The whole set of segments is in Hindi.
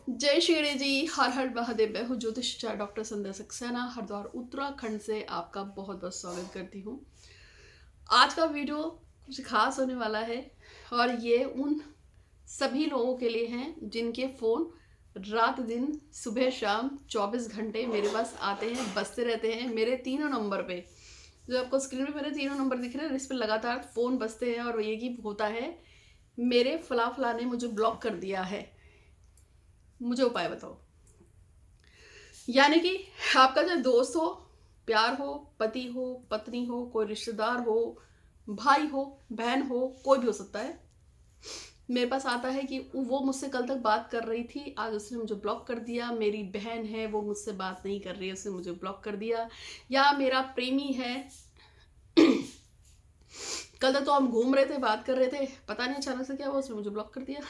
जय श्री जी, हर हर महादेव। मैं हूँ ज्योतिषाचार्य डॉक्टर संध्या सक्सेना, हरिद्वार उत्तराखंड से आपका बहुत बहुत स्वागत करती हूँ। आज का वीडियो कुछ खास होने वाला है और ये उन सभी लोगों के लिए हैं जिनके फ़ोन रात दिन सुबह शाम 24 घंटे मेरे पास आते हैं, बजते रहते हैं मेरे तीनों नंबर पे। जो आपको स्क्रीन पे मेरे तीनों नंबर दिख रहे हैं, इस पर लगातार फ़ोन बजते हैं और ये की होता है मेरे फला ने मुझे ब्लॉक कर दिया है, मुझे उपाय बताओ। यानी कि आपका चाहे दोस्त हो, प्यार हो, पति हो, पत्नी हो, कोई रिश्तेदार हो, भाई हो, बहन हो, कोई भी हो सकता है, मेरे पास आता है कि वो मुझसे कल तक बात कर रही थी, आज उसने मुझे ब्लॉक कर दिया। मेरी बहन है, वो मुझसे बात नहीं कर रही है, उसने मुझे ब्लॉक कर दिया। या मेरा प्रेमी है, कल तक तो हम घूम रहे थे, बात कर रहे थे, पता नहीं अचानक से क्या हुआ, उसने मुझे ब्लॉक कर दिया।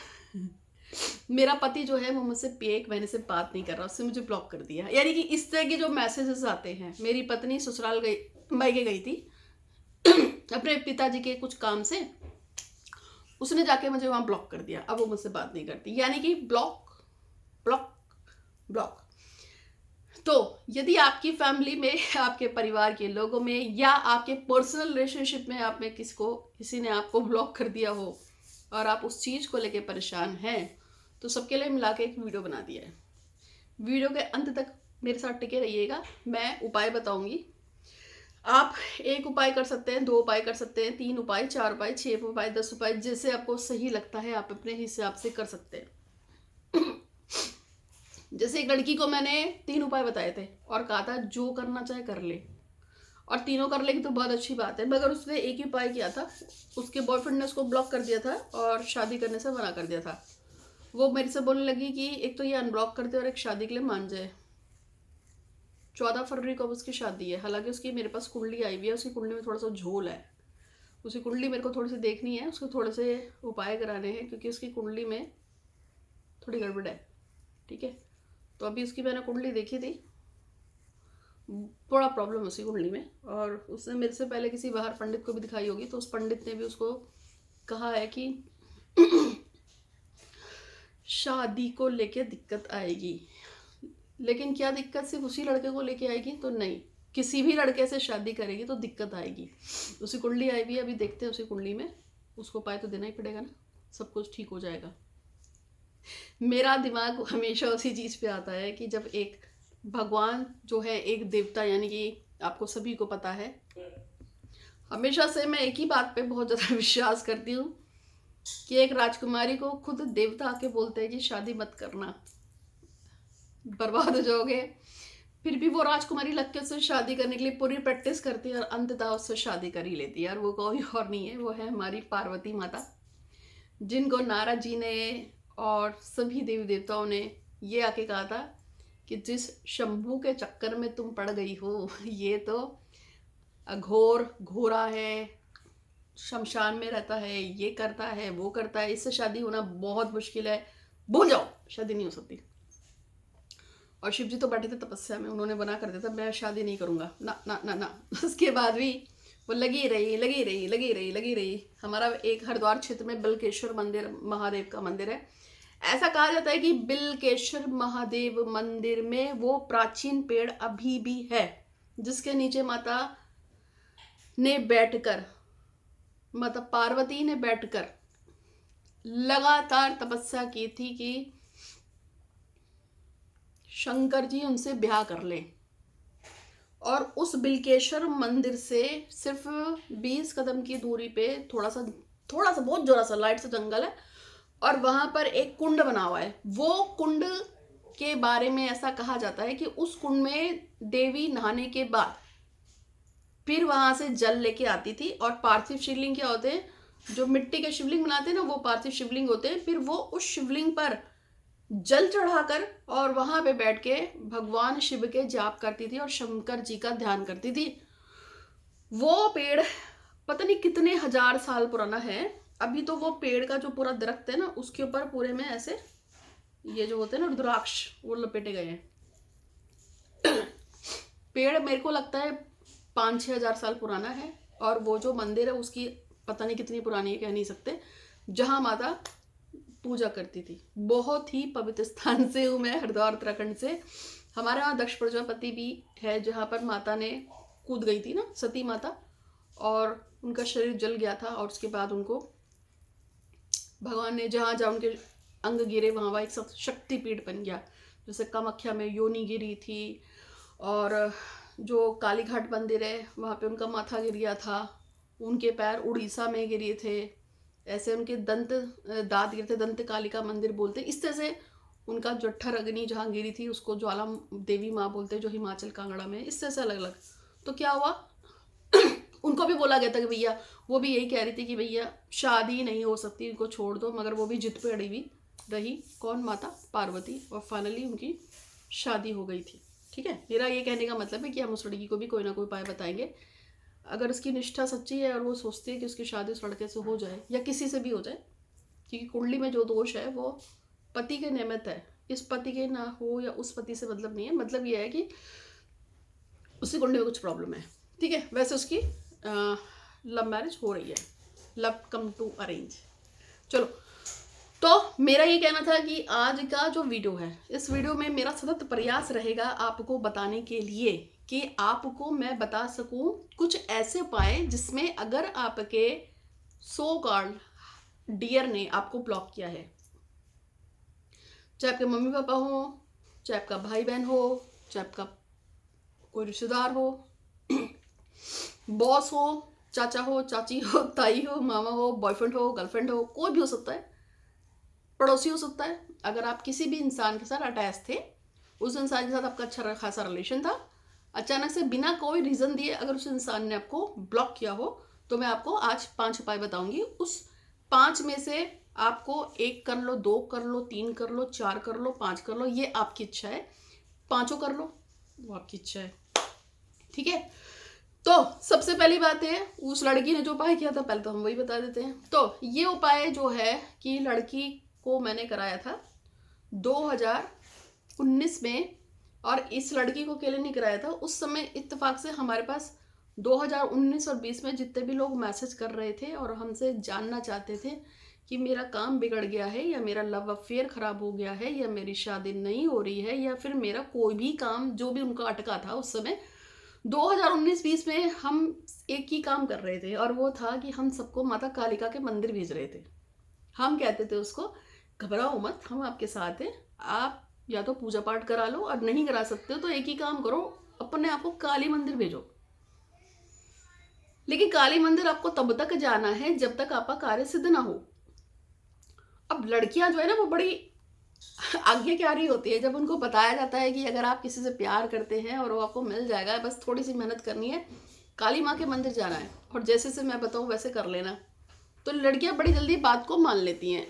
मेरा पति जो है वो मुझसे 1 महीने से बात नहीं कर रहा, उसने मुझे ब्लॉक कर दिया। यानी कि इस तरह के जो मैसेजेस आते हैं। मेरी पत्नी ससुराल गई, मायके गई थी अपने पिताजी के कुछ काम से, उसने जाके मुझे वहां ब्लॉक कर दिया, अब वो मुझसे बात नहीं करती। यानी कि ब्लॉक ब्लॉक ब्लॉक। तो यदि आपकी फैमिली में, आपके परिवार के लोगों में, या आपके पर्सनल रिलेशनशिप में आप में किसी ने आपको ब्लॉक कर दिया हो और आप उस चीज़ को लेके परेशान हैं, तो सबके लिए मिला के एक वीडियो बना दिया है। वीडियो के अंत तक मेरे साथ टिके रहिएगा, मैं उपाय बताऊंगी। आप 1 उपाय कर सकते हैं, 2 उपाय कर सकते हैं, 3 उपाय, 4 उपाय, 6 उपाय, 10 उपाय, जैसे आपको सही लगता है आप अपने हिसाब से कर सकते हैं। जैसे एक लड़की को मैंने 3 उपाय बताए थे और कहा था जो करना चाहे कर ले, और तीनों कर लेगी तो बहुत अच्छी बात है, मगर उसने एक ही उपाय किया था। उसके बॉयफ्रेंड ने उसको ब्लॉक कर दिया था और शादी करने से मना कर दिया था। वो मेरे से बोलने लगी कि एक तो ये अनब्लॉक कर दे और एक शादी के लिए मान जाए। 14 फरवरी को अब उसकी शादी है। हालांकि उसकी मेरे पास कुंडली आई हुई है, उसकी कुंडली में थोड़ा सा झोल है, उसकी कुंडली मेरे को थोड़ी सी देखनी है, उसको थोड़े से उपाय कराने हैं क्योंकि उसकी कुंडली में थोड़ी गड़बड़ है। ठीक है, तो अभी उसकी मैंने कुंडली देखी थी, थोड़ा प्रॉब्लम है उसकी कुंडली में, और उसने मेरे से पहले किसी बाहर पंडित को भी दिखाई होगी, तो उस पंडित ने भी उसको कहा है कि शादी को लेके दिक्कत आएगी। लेकिन क्या दिक्कत सिर्फ उसी लड़के को लेके आएगी? तो नहीं, किसी भी लड़के से शादी करेगी तो दिक्कत आएगी। उसी कुंडली आई हुई है, अभी देखते हैं उसी कुंडली में, उसको उपाय तो देना ही पड़ेगा ना, सब कुछ ठीक हो जाएगा। मेरा दिमाग हमेशा उसी चीज़ पे आता है कि जब एक भगवान जो है, एक देवता, यानी कि आपको सभी को पता है, हमेशा से मैं एक ही बात पे बहुत ज़्यादा विश्वास करती हूँ कि एक राजकुमारी को खुद देवता आके बोलते हैं कि शादी मत करना, बर्बाद हो जाओगे। फिर भी वो राजकुमारी लग के उससे शादी करने के लिए पूरी प्रैक्टिस करती है और अंततः उससे शादी कर ही लेती है। और वो कोई और नहीं है, वो है हमारी पार्वती माता, जिनको नारद जी ने और सभी देवी देवताओं ने ये आके कहा था कि जिस शंभू के चक्कर में तुम पड़ गई हो, ये तो अघोर घोरा है, शमशान में रहता है, ये करता है, वो करता है, इससे शादी होना बहुत मुश्किल है, भूल जाओ, शादी नहीं हो सकती। और शिव जी तो बैठे थे तपस्या में, उन्होंने बना कर दिया था मैं शादी नहीं करूंगा, ना ना ना ना। उसके बाद भी वो लगी रही लगी रही लगी रही लगी रही। हमारा एक हरिद्वार क्षेत्र में बिलकेश्वर मंदिर, महादेव का मंदिर है। ऐसा कहा जाता है कि बिलकेश्वर महादेव मंदिर में वो प्राचीन पेड़ अभी भी है, जिसके नीचे माता ने बैठकर, माता पार्वती ने बैठकर लगातार तपस्या की थी कि शंकर जी उनसे ब्याह कर ले। और उस बिलकेश्वर मंदिर से सिर्फ 20 कदम की दूरी पे थोड़ा सा बहुत जोरा सा लाइट सा जंगल है, और वहां पर एक कुंड बना हुआ है। वो कुंड के बारे में ऐसा कहा जाता है कि उस कुंड में देवी नहाने के बाद फिर वहां से जल लेके आती थी, और पार्थिव शिवलिंग क्या होते हैं, जो मिट्टी के शिवलिंग बनाते हैं ना, वो पार्थिव शिवलिंग होते हैं। फिर वो उस शिवलिंग पर जल चढ़ाकर और वहां पे बैठ के भगवान शिव के जाप करती थी और शंकर जी का ध्यान करती थी। वो पेड़ पता नहीं कितने हजार साल पुराना है। अभी तो वो पेड़ का जो पूरा दरख्त है ना, उसके ऊपर पूरे में ऐसे ये जो होते हैं ना रुद्राक्ष, वो लपेटे गए हैं। पेड़ मेरे को लगता है 5-6 हजार साल पुराना है, और वो जो मंदिर है उसकी पता नहीं कितनी पुरानी है, कह नहीं सकते। जहां माता पूजा करती थी। बहुत ही पवित्र स्थान से हूँ मैं, हरिद्वार उत्तराखंड से। हमारे वहाँ दक्ष प्रजापति भी है, जहाँ पर माता ने कूद गई थी ना, सती माता, और उनका शरीर जल गया था, और उसके बाद उनको भगवान ने जहाँ जहाँ उनके अंग गिरे वहाँ एक शक्तिपीठ बन गया। जैसे कामाख्या में योनि गिरी थी, और जो कालीघाट मंदिर है वहाँ पे उनका माथा गिर गया था, उनके पैर उड़ीसा में गिरे थे, ऐसे उनके दांत गिरे थे, दंत कालिका मंदिर बोलते। इस तरह से उनका जठर अग्नि जहाँ गिरी थी उसको ज्वाला देवी माँ बोलते हैं, जो हिमाचल कांगड़ा में। इस तरह से अलग अलग। तो क्या हुआ उनको भी बोला गया था कि भैया, वो भी यही कह रही थी कि भैया शादी नहीं हो सकती, उनको छोड़ दो, मगर वो भी जिद पे अड़ी हुई रही। कौन? माता पार्वती। और फाइनली उनकी शादी हो गई थी। ठीक है, मेरा ये कहने का मतलब है कि हम उस लड़की को भी कोई ना कोई उपाय बताएंगे। अगर उसकी निष्ठा सच्ची है और वो सोचती है कि उसकी शादी उस लड़के से हो जाए या किसी से भी हो जाए, क्योंकि कुंडली में जो दोष है वो पति के निमित्त है, इस पति के ना हो या उस पति से मतलब नहीं है। मतलब ये है कि उसकी कुंडली में कुछ प्रॉब्लम है। ठीक है, वैसे उसकी लव मैरिज हो रही है, लव कम टू अरेंज। चलो, तो मेरा ये कहना था कि आज का जो वीडियो है, इस वीडियो में मेरा सतत प्रयास रहेगा आपको बताने के लिए कि आपको मैं बता सकूं कुछ ऐसे उपाय जिसमें अगर आपके सो कॉल्ड डियर ने आपको ब्लॉक किया है, चाहे आपके मम्मी पापा हो, चाहे आपका भाई बहन हो, चाहे आपका कोई रिश्तेदार हो, बॉस हो, चाचा हो, चाची हो, ताई हो, मामा हो, बॉयफ्रेंड हो, गर्लफ्रेंड हो, कोई भी हो सकता है, पड़ोसी हो सकता है। अगर आप किसी भी इंसान के साथ अटैच थे, उस इंसान के साथ आपका अच्छा खासा रिलेशन था, अचानक से बिना कोई रीज़न दिए अगर उस इंसान ने आपको ब्लॉक किया हो, तो मैं आपको आज 5 उपाय बताऊंगी। उस 5 में से आपको 1 कर लो, 2 कर लो, 3 कर लो, 4 कर लो, 5 कर लो, ये आपकी इच्छा है। 5 कर लो, वो आपकी इच्छा है। ठीक है, तो सबसे पहली बात है, उस लड़की ने जो उपाय किया था, पहले तो हम वही बता देते हैं। तो ये उपाय जो है कि लड़की को मैंने कराया था 2019 में, और इस लड़की को अकेले नहीं कराया था। उस समय इत्तेफाक से हमारे पास 2019 और 20 में जितने भी लोग मैसेज कर रहे थे और हमसे जानना चाहते थे कि मेरा काम बिगड़ गया है, या मेरा लव अफेयर खराब हो गया है, या मेरी शादी नहीं हो रही है, या फिर मेरा कोई भी काम जो भी उनका अटका था, उस समय 2019-20 में हम एक ही काम कर रहे थे, और वो था कि हम सबको माता कालिका के मंदिर भेज रहे थे। हम कहते थे उसको, घबराओ मत, हम आपके साथ हैं, आप या तो पूजा पाठ करा लो, और नहीं करा सकते हो तो एक ही काम करो, अपने आप को काली मंदिर भेजो। लेकिन काली मंदिर आपको तब तक जाना है जब तक आपका कार्य सिद्ध ना हो। अब लड़कियां जो है ना, वो बड़ी आज्ञाकारी होती है। जब उनको बताया जाता है कि अगर आप किसी से प्यार करते हैं और वो आपको मिल जाएगा, बस थोड़ी सी मेहनत करनी है, काली माँ के मंदिर जाना है, और जैसे से मैं बताऊँ वैसे कर लेना, तो लड़कियां बड़ी जल्दी बात को मान लेती हैं।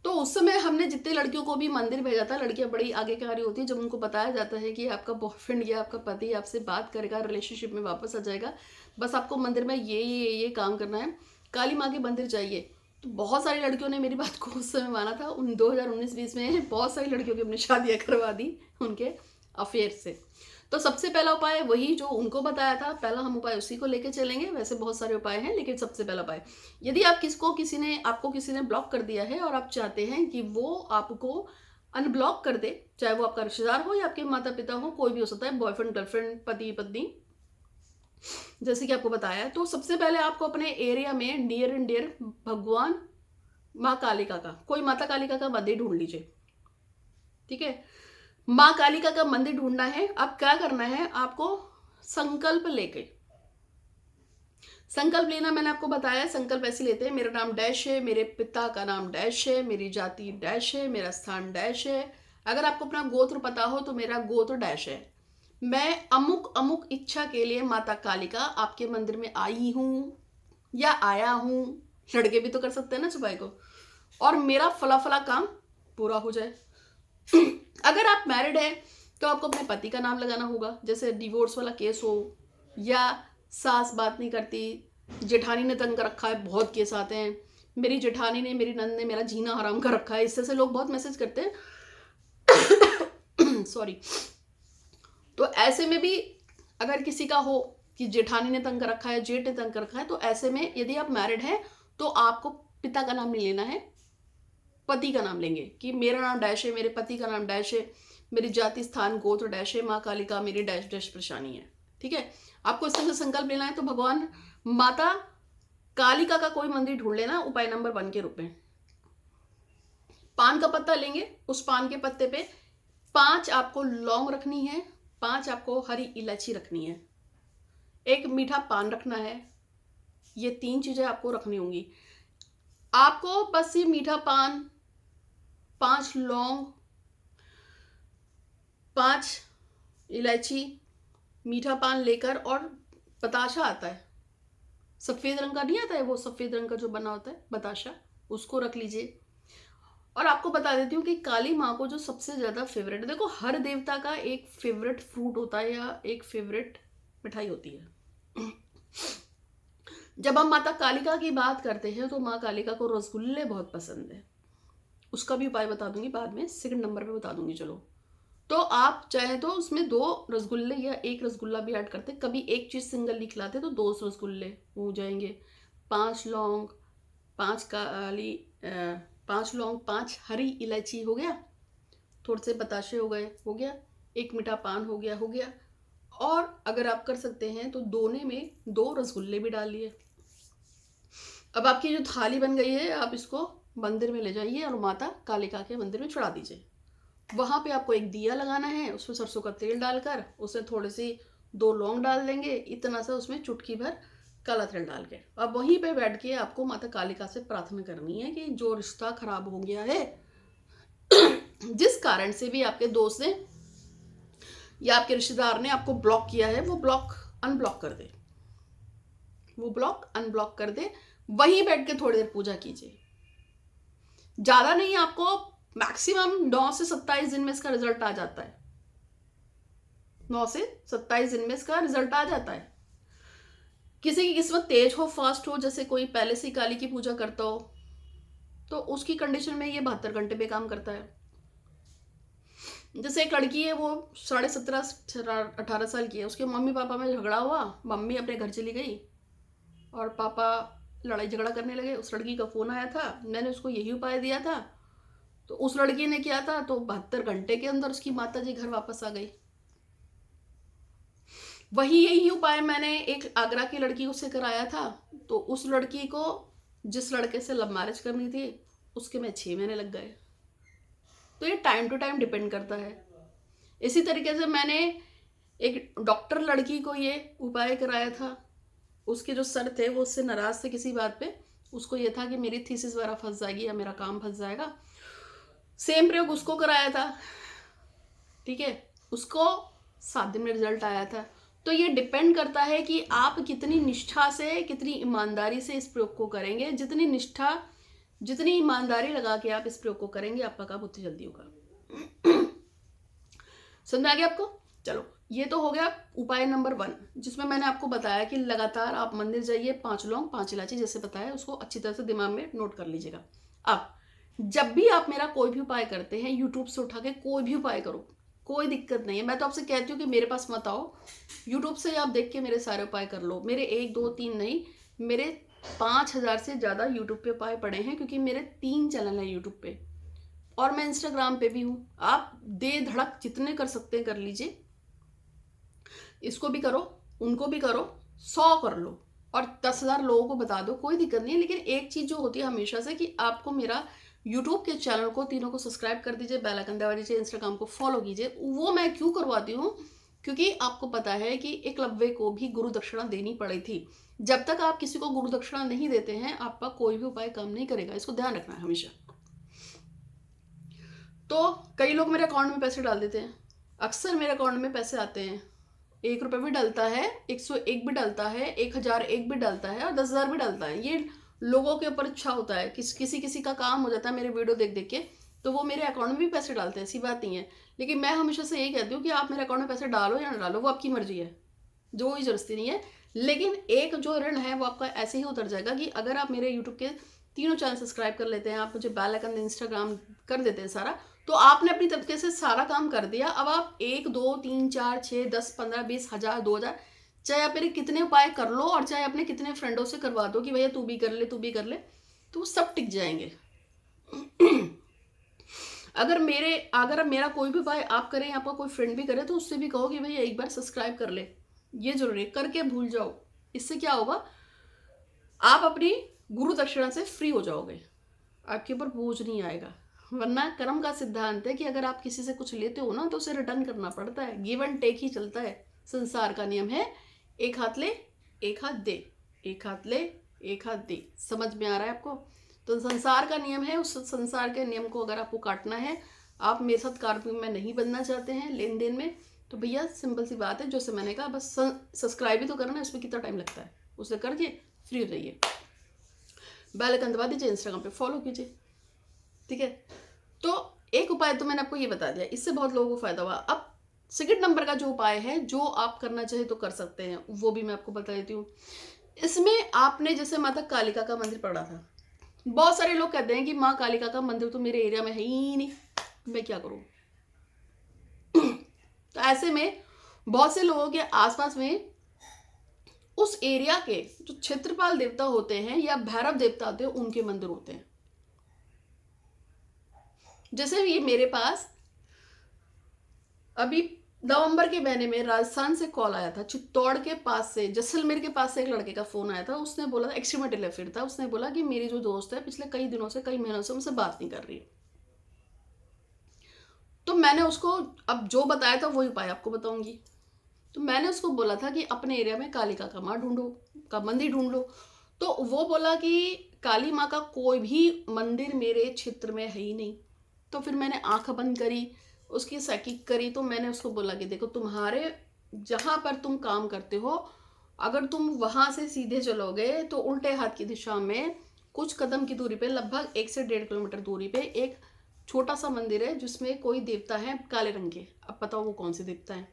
तो उस समय हमने जितने लड़कियों को भी मंदिर भेजा था, लड़कियां बड़ी आज्ञाकारी होती है। जब उनको बताया जाता है कि आपका बॉयफ्रेंड या आपका पति आपसे बात करेगा, रिलेशनशिप में वापस आ जाएगा, बस आपको मंदिर में ये काम करना है, काली माँ के मंदिर जाइए। तो बहुत सारी लड़कियों ने मेरी बात को उस समय माना था। उन 2019-20 में बहुत सारी लड़कियों की अपनी शादियाँ करवा दी उनके अफेयर से। तो सबसे पहला उपाय वही जो उनको बताया था, पहला हम उपाय उसी को लेके चलेंगे। वैसे बहुत सारे उपाय हैं, लेकिन सबसे पहला उपाय, यदि आप किसी ने ब्लॉक कर दिया है और आप चाहते हैं कि वो आपको अनब्लॉक कर दे, चाहे वो आपका रिश्तेदार हो या आपके माता पिता हो, कोई भी हो सकता है, बॉयफ्रेंड, गर्लफ्रेंड, पति पत्नी, जैसे कि आपको बताया, तो सबसे पहले आपको अपने एरिया में नियर एंड डियर भगवान माँ कालिका का, कोई माता कालिका का मंदिर ढूंढ लीजिए। ठीक है, माँ कालिका का मंदिर ढूंढना है। अब क्या करना है, आपको संकल्प लेना मैंने आपको बताया। संकल्प ऐसे लेते हैं, मेरा नाम डैश है, मेरे पिता का नाम डैश है, मेरी जाति डैश है, मेरा स्थान डैश है। अगर आपको अपना गोत्र पता हो तो मेरा गोत्र डैश है। मैं अमुक अमुक इच्छा के लिए माता कालिका आपके मंदिर में आई हूँ या आया हूँ, लड़के भी तो कर सकते हैं ना सुपाई को, और मेरा फला फला काम पूरा हो जाए। अगर आप मैरिड है तो आपको अपने पति का नाम लगाना होगा, जैसे डिवोर्स वाला केस हो, या सास बात नहीं करती, जेठानी ने तंग कर रखा है, बहुत केस आते हैं, मेरी जेठानी ने, मेरी नंद ने मेरा जीना हराम कर रखा है, इससे लोग बहुत मैसेज करते हैं सॉरी। तो ऐसे में भी अगर किसी का हो कि जेठानी ने तंग कर रखा है, जेठ ने तंग कर रखा है, तो ऐसे में यदि आप मैरिड हैं तो आपको पिता का नाम नहीं लेना है, पति का नाम लेंगे कि मेरा नाम डैश है, मेरे पति का नाम डैश है, मेरी जाति स्थान गोत्र डैश है, माँ कालिका मेरी डैश डैश परेशानी है। ठीक है, आपको इस तरह से संकल्प लेना है। तो भगवान माता कालिका का कोई मंदिर ढूंढ लेना उपाय नंबर 1 के रूप में। पान का पत्ता लेंगे, उस पान के पत्ते पे 5 आपको लौंग रखनी है, 5 आपको हरी इलायची रखनी है, एक मीठा पान रखना है। ये 3 चीजें आपको रखनी होंगी। आपको बस ये मीठा पान, 5 लौंग, 5 इलायची, मीठा पान लेकर, और बताशा आता है सफेद रंग का, नहीं आता है वो सफेद रंग का जो बना होता है बताशा, उसको रख लीजिए। और आपको बता देती हूँ कि काली माँ को जो सबसे ज्यादा फेवरेट है, देखो हर देवता का एक फेवरेट फ्रूट होता है या एक फेवरेट मिठाई होती है। जब हम माता कालिका की बात करते हैं तो माँ कालिका को रसगुल्ले बहुत पसंद है। उसका भी उपाय बता दूंगी बाद में, सेकंड नंबर पे बता दूंगी। चलो, तो आप चाहे तो उसमें 2 रसगुल्ले या 1 रसगुल्ला भी ऐड करते, कभी एक चीज सिंगल नहीं खिलाते तो 2 रसगुल्ले हो जाएंगे। 5 लौंग, 5 लौंग, 5 हरी इलायची हो गया, थोड़े से बताशे हो गए, हो गया, एक मीठा पान हो गया, हो गया। और अगर आप कर सकते हैं तो दोने में 2 रसगुल्ले भी डाल लिए। अब आपकी जो थाली बन गई है, आप इसको मंदिर में ले जाइए और माता कालिका के मंदिर में चढ़ा दीजिए। वहां पे आपको एक दिया लगाना है, उसमें सरसों का तेल डालकर उसमें थोड़ी सी 2 लौंग डाल देंगे, इतना सा, उसमें चुटकी भर काला तिल डाल के। अब वहीं पे बैठ के आपको माता कालिका से प्रार्थना करनी है कि जो रिश्ता खराब हो गया है, जिस कारण से भी आपके दोस्त ने या आपके रिश्तेदार ने आपको ब्लॉक किया है, वो ब्लॉक अनब्लॉक कर दे, वो ब्लॉक अनब्लॉक कर दे। वहीं बैठ के थोड़ी देर पूजा कीजिए, ज्यादा नहीं, आपको मैक्सिमम 9 से 27 दिन में इसका रिजल्ट आ जाता है। 9 से 27 दिन में इसका रिजल्ट आ जाता है। किसी की किस्मत तेज हो, फास्ट हो, जैसे कोई पहले से काली की पूजा करता हो, तो उसकी कंडीशन में ये 72 घंटे पे काम करता है। जैसे एक लड़की है, वो 17.5-18 साल की है, उसके मम्मी पापा में झगड़ा हुआ, मम्मी अपने घर चली गई और पापा लड़ाई झगड़ा करने लगे। उस लड़की का फोन आया था, मैंने उसको यही उपाय दिया था, तो उस लड़की ने किया था, तो 72 घंटे के अंदर उसकी माता जी घर वापस आ गई। वही यही उपाय मैंने एक आगरा की लड़की से कराया था, तो उस लड़की को जिस लड़के से लव मैरिज करनी थी, उसके में 6 महीने लग गए। तो ये टाइम टू टाइम डिपेंड करता है। इसी तरीके से मैंने एक डॉक्टर लड़की को ये उपाय कराया था, उसके जो सर थे वो उससे नाराज थे किसी बात पे, उसको ये था कि मेरी थीसिस वगैरह फंस जाएगी या मेरा काम फंस जाएगा। सेम प्रयोग उसको कराया था, ठीक है, उसको 7 दिन में रिजल्ट आया था। तो ये डिपेंड करता है कि आप कितनी निष्ठा से, कितनी ईमानदारी से इस प्रयोग को करेंगे। जितनी निष्ठा, जितनी ईमानदारी लगा के आप इस प्रयोग को करेंगे, आपका काम उतनी जल्दी होगा। समझ आ गया आपको? चलो, ये तो हो गया उपाय नंबर 1, जिसमें मैंने आपको बताया कि लगातार आप मंदिर जाइए, 5 लौंग 5 इलायची जैसे बताया, उसको अच्छी तरह से दिमाग में नोट कर लीजिएगा। अब जब भी आप मेरा कोई भी उपाय करते हैं, यूट्यूब से उठा के कोई भी उपाय करो, कोई दिक्कत नहीं है। मैं तो आपसे कहती हूँ कि मेरे पास मत आओ, यूट्यूब से आप देख के मेरे सारे उपाय कर लो। मेरे 1 2 3 नहीं, मेरे 5000 से ज़्यादा यूट्यूब पे उपाय पड़े हैं, क्योंकि मेरे 3 चैनल हैं यूट्यूब पे, और मैं इंस्टाग्राम पे भी हूँ। आप दे धड़क जितने कर सकते हैं कर लीजिए, इसको भी करो, उनको भी करो, 100 कर लो और 10,000 लोगों को बता दो, कोई दिक्कत नहीं है। लेकिन एक चीज़ जो होती है हमेशा से, कि आपको मेरा यूट्यूब के चैनल को तीनों को सब्सक्राइब कर दीजिए, बेल आइकन दबा दीजिए, इंस्टाग्राम को फॉलो कीजिए। वो मैं क्यों करवाती हूँ? क्योंकि आपको पता है कि एकलव्य को भी गुरु दक्षिणा देनी पड़ी थी। जब तक आप किसी को गुरु दक्षिणा नहीं देते हैं, आपका कोई भी उपाय काम नहीं करेगा, इसको ध्यान रखना है हमेशा। तो कई लोग मेरे अकाउंट में पैसे डाल देते हैं, अक्सर मेरे अकाउंट में पैसे आते हैं, 1 रुपये भी डलता है, 101 भी डलता है, 1001 भी डलता है और 10,000 भी डलता है। ये लोगों के ऊपर इच्छा होता है, किसी का काम हो जाता है मेरे वीडियो देख देख के, तो वो मेरे अकाउंट में भी पैसे डालते हैं, ऐसी बात नहीं है। लेकिन मैं हमेशा से यही कहती हूँ कि आप मेरे अकाउंट में पैसे डालो या ना डालो, वो आपकी मर्जी है, जो कोई जरूरती नहीं है। लेकिन एक जो ऋण है वो आपका ऐसे ही उतर जाएगा कि अगर आप मेरे यूट्यूब के तीनों चैनल सब्सक्राइब कर लेते हैं, आप मुझे बेल आइकन, इंस्टाग्राम कर देते हैं सारा, तो आपने अपनी तरीके से सारा काम कर दिया। अब आप 1 2 3 4 6 10 15 20 1000 2000, चाहे आप मेरे कितने उपाय कर लो और चाहे अपने कितने फ्रेंडों से करवा दो कि भैया तू भी कर ले, तू भी कर ले, तो वो सब टिक जाएंगे। अगर मेरा कोई भी उपाय आप करें, आपका कोई फ्रेंड भी करे, तो उससे भी कहो कि भाई एक बार सब्सक्राइब कर ले, ये जरूरी करके भूल जाओ। इससे क्या होगा, आप अपनी गुरु दक्षिणा से फ्री हो जाओगे, आपके ऊपर बोझ नहीं आएगा। वरना कर्म का सिद्धांत है कि अगर आप किसी से कुछ लेते हो ना तो उसे रिटर्न करना पड़ता है, गिव एंड टेक ही चलता है। संसार का नियम है, एक हाथ ले एक हाथ दे, एक हाथ ले एक हाथ दे। समझ में आ रहा है आपको? तो संसार का नियम है, उस संसार के नियम को अगर आपको काटना है, आप मेरे साथ कार्मिक में नहीं बनना चाहते हैं लेन देन में, तो भैया सिंपल सी बात है, जैसे मैंने कहा, बस सब्सक्राइब ही तो करना है, उसमें कितना टाइम लगता है, उसे करके फ्री हो जाइए। बेल आइकन दबा दीजिए, इंस्टाग्राम पे फॉलो कीजिए, ठीक है। तो एक उपाय तो मैंने आपको ये बता दिया, इससे बहुत लोगों को फायदा हुआ। अब सेकंड नंबर का जो उपाय है, जो आप करना चाहे तो कर सकते हैं, वो भी मैं आपको बता देती हूँ। इसमें आपने जैसे माता कालिका का मंदिर पढ़ा था, बहुत सारे लोग कहते हैं कि माँ कालिका का मंदिर तो मेरे एरिया में है ही नहीं, मैं क्या करूँ। तो ऐसे में बहुत से लोगों के आसपास में उस एरिया के जो क्षेत्रपाल देवता होते हैं या भैरव देवता होते हैं, उनके मंदिर होते हैं। जैसे ये मेरे पास अभी नवंबर के महीने में राजस्थान से कॉल आया था, चित्तौड़ के पास से, जैसलमेर के पास से एक लड़के का फोन आया था। उसने बोला था, एक्सट्रीमेट फिर था, उसने बोला कि मेरी जो दोस्त है पिछले कई दिनों से, कई महीनों से उनसे बात नहीं कर रही। तो मैंने उसको अब जो बताया था वही उपाय आपको बताऊंगी। तो मैंने उसको बोला था कि अपने एरिया में कालिका का माँ ढूंढो, का मंदिर ढूंढ लो। तो वो बोला कि काली माँ का कोई भी मंदिर मेरे क्षेत्र में है ही नहीं। तो फिर मैंने आंख बंद करी, उसकी सैकिक करी। तो मैंने उसको बोला कि देखो, तुम्हारे जहाँ पर तुम काम करते हो, अगर तुम वहाँ से सीधे चलोगे तो उल्टे हाथ की दिशा में कुछ कदम की दूरी पे, लगभग 1 से 1.5 किलोमीटर दूरी पे एक छोटा सा मंदिर है जिसमें कोई देवता है काले रंग के। अब बताओ वो कौन से देवता है।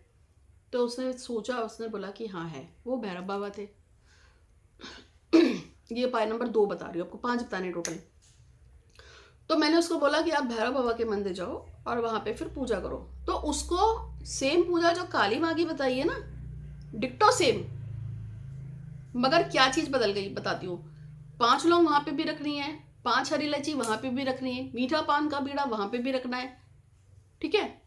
तो उसने सोचा, उसने बोला कि हाँ है, वो भैरव बाबा थे। ये उपाय नंबर 2 बता रही हूँ आपको, 5 बताने टोटल। तो मैंने उसको बोला कि आप भैरव बाबा के मंदिर जाओ और वहां पे फिर पूजा करो। तो उसको सेम पूजा जो काली माँ की बताई है ना, डिट्टो सेम, मगर क्या चीज बदल गई बताती हूँ। 5 लौंग वहां पे भी रखनी है, 5 हरी इलायची वहां पे भी रखनी है, मीठा पान का बीड़ा वहां पे भी रखना है, ठीक है।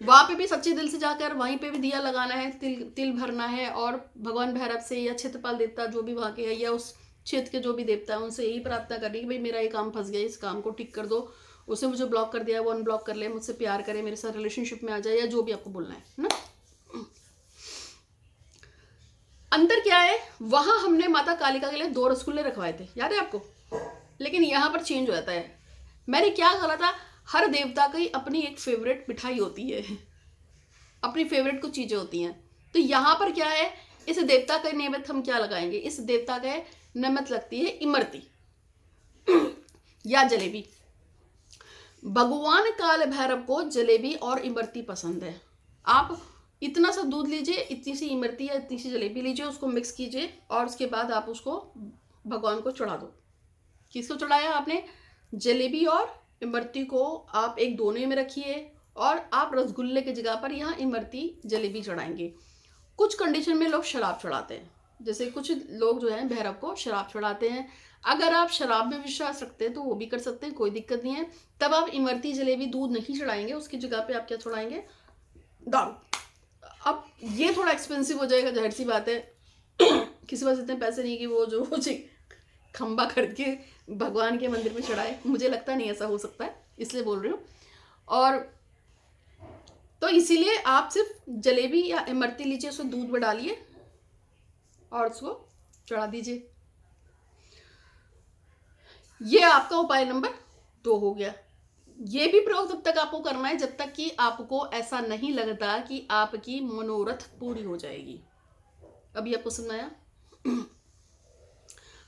वहां पे भी सच्चे दिल से जाकर वहीं पे भी दिया लगाना है, तिल भरना है, और भगवान भैरव से या क्षेत्रपाल देवता जो भी वहां के है या उस क्षेत्र के जो भी देवता है, उनसे यही प्रार्थना करनी कि भाई मेरा ये काम फंस गया, इस काम को ठीक कर दो, उसे मुझे ब्लॉक कर दिया वो अनब्लॉक कर ले, मुझसे प्यार करे, मेरे साथ रिलेशनशिप में आ जाए, या जो भी आपको बोलना है ना। अंतर क्या है, वहां हमने माता कालिका के लिए 2 रसगुल्ले रखवाए थे, याद है आपको। लेकिन यहाँ पर चेंज हो जाता है। मैंने क्या कहा था, हर देवता की अपनी एक फेवरेट मिठाई होती है, अपनी फेवरेट कुछ चीजें होती हैं। तो यहाँ पर क्या है, इस देवता का नैवेद्य हम क्या लगाएंगे, इस देवता का नमक लगती है इमरती या जलेबी। भगवान काल भैरव को जलेबी और इमरती पसंद है। आप इतना सा दूध लीजिए, इतनी सी इमरती या इतनी सी जलेबी लीजिए, उसको मिक्स कीजिए और उसके बाद आप उसको भगवान को चढ़ा दो। किसको चढ़ाया आपने, जलेबी और इमरती को आप एक दोने में रखिए, और आप रसगुल्ले की जगह पर यहाँ इमरती जलेबी चढ़ाएंगे। कुछ कंडीशन में लोग शराब चढ़ाते हैं, जैसे कुछ लोग जो है भैरव को शराब चढ़ाते हैं। अगर आप शराब में विश्वास रखते हैं तो वो भी कर सकते हैं, कोई दिक्कत नहीं है। तब आप इमरती जलेबी दूध नहीं चढ़ाएंगे, उसकी जगह पे आप क्या चढ़ाएंगे, दारू। अब ये थोड़ा एक्सपेंसिव हो जाएगा, जाहिर सी बात है। किसी पास इतने पैसे नहीं कि वो जो खंबा खरीद के भगवान के मंदिर में चढ़ाए, मुझे लगता नहीं ऐसा हो सकता है, इसलिए बोल रही हूँ। और तो इसीलिए आप सिर्फ जलेबी या इमरती लीजिए, उसमें दूध में डालिए और उसको चढ़ा दीजिए। ये आपका उपाय नंबर 2 हो गया। ये भी प्रयोग तब तक आपको करना है जब तक कि आपको ऐसा नहीं लगता कि आपकी मनोरथ पूरी हो जाएगी। अभी आपको सुनाया।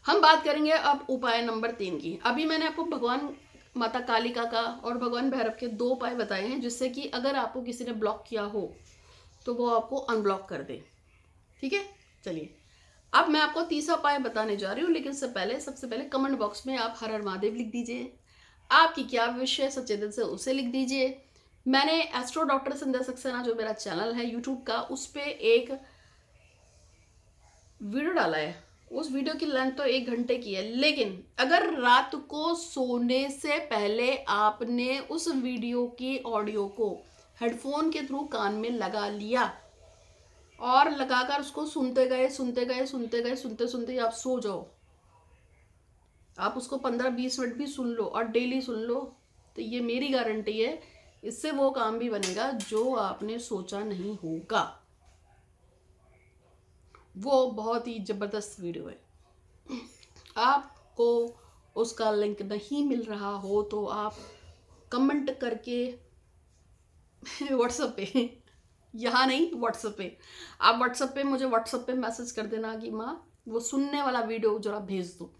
हम बात करेंगे अब उपाय नंबर 3 की। अभी मैंने आपको भगवान माता कालिका का और भगवान भैरव के 2 उपाय बताए हैं, जिससे कि अगर आपको किसी ने ब्लॉक किया हो तो वो आपको अनब्लॉक कर दे, ठीक है। चलिए, अब मैं आपको तीसरा उपाय बताने जा रही हूँ, लेकिन सबसे पहले कमेंट बॉक्स में आप हर हर महादेव लिख दीजिए। आपकी क्या विश है सच्चे दिल से उसे लिख दीजिए। मैंने एस्ट्रो डॉक्टर संध्या सक्सेना जो मेरा चैनल है यूट्यूब का, उस पर एक वीडियो डाला है, उस वीडियो की लेंथ तो 1 घंटे की है, लेकिन अगर रात को सोने से पहले आपने उस वीडियो की ऑडियो को हेडफोन के थ्रू कान में लगा लिया और लगाकर उसको सुनते गए सुनते गए सुनते गए सुनते सुनते आप सो जाओ, आप उसको 15-20 मिनट भी सुन लो और डेली सुन लो, तो ये मेरी गारंटी है, इससे वो काम भी बनेगा जो आपने सोचा नहीं होगा। वो बहुत ही ज़बरदस्त वीडियो है। आपको उसका लिंक नहीं मिल रहा हो तो आप कमेंट करके व्हाट्सएप पे, यहाँ नहीं व्हाट्सएप पे, आप व्हाट्सएप पे मुझे व्हाट्सएप पे मैसेज कर देना कि माँ वो सुनने वाला वीडियो जरा भेज दो।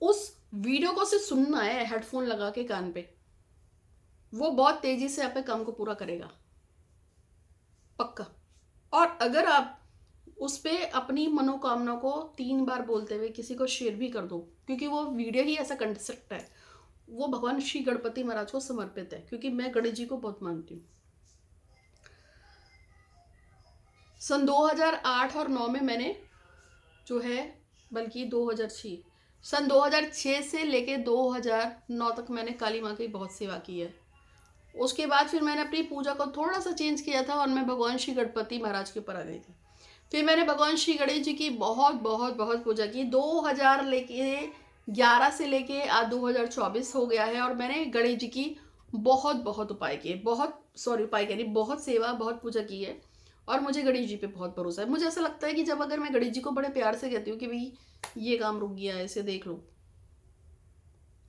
उस वीडियो को सिर्फ सुनना है हेडफोन लगा के कान पे, वो बहुत तेजी से आपके काम को पूरा करेगा, पक्का। और अगर आप उस पे अपनी मनोकामना को 3 बार बोलते हुए किसी को शेयर भी कर दो, क्योंकि वो वीडियो ही ऐसा कंसेप्ट है, वो भगवान श्री गणपति महाराज को समर्पित है, क्योंकि मैं गणेश जी को बहुत मानती हूँ। सन 2008 और 9 में मैंने जो है, बल्कि 2006, सन 2006 से लेके 2009 तक मैंने काली माँ की बहुत सेवा की है। उसके बाद फिर मैंने अपनी पूजा को थोड़ा सा चेंज किया था और मैं भगवान श्री गणपति महाराज के ऊपर आ गई थी। फिर मैंने भगवान श्री गणेश जी की बहुत बहुत बहुत पूजा की। 2011 से लेके आज 2024 हो गया है और मैंने गणेश जी की बहुत बहुत उपाय किए, उपाय कह रही, बहुत सेवा, बहुत पूजा की है। और मुझे गणेश जी पे बहुत भरोसा है। मुझे ऐसा लगता है कि जब अगर मैं गणेश जी को बड़े प्यार से कहती हूँ कि भाई ये काम रुक गया है, इसे देख लो,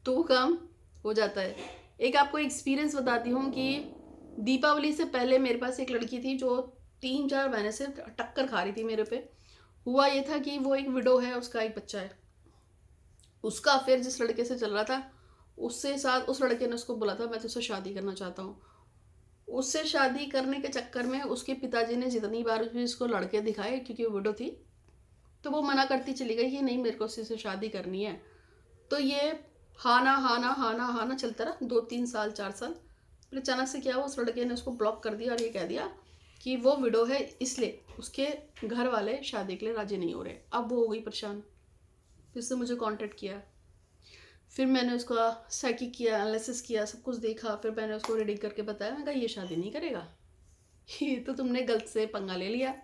तो वो काम हो जाता है। एक आपको एक्सपीरियंस बताती हूँ कि दीपावली से पहले मेरे पास एक लड़की थी जो 3-4 महीने से टक्कर खा रही थी मेरे पे। हुआ ये था कि वो एक विडो है, उसका एक बच्चा है, उसका अफेयर जिस लड़के से चल रहा था उससे साथ उस लड़के ने उसको बोला था मैं तुझसे शादी करना चाहता हूँ। उससे शादी करने के चक्कर में उसके पिताजी ने जितनी बार भी उसको लड़के दिखाए, क्योंकि वो विडो थी, तो वो मना करती चली गई कि नहीं मेरे को उससे शादी करनी है। तो ये हाना हाना हाना हाना चलता रहा 2-3 साल 4 साल। फिर अचानक से क्या हुआ, उस लड़के ने उसको ब्लॉक कर दिया और ये कह दिया कि वो विडो है, इसलिए उसके घर वाले शादी के लिए राजी नहीं हो रहे। अब वो हो गई परेशान, फिर से मुझे कांटेक्ट किया, फिर मैंने उसका साइकिक किया, एनालिसिस किया, सब कुछ देखा, फिर मैंने उसको रीडिंग करके बताया, मैं कहा ये शादी नहीं करेगा, ये तो तुमने गलत से पंगा ले लिया,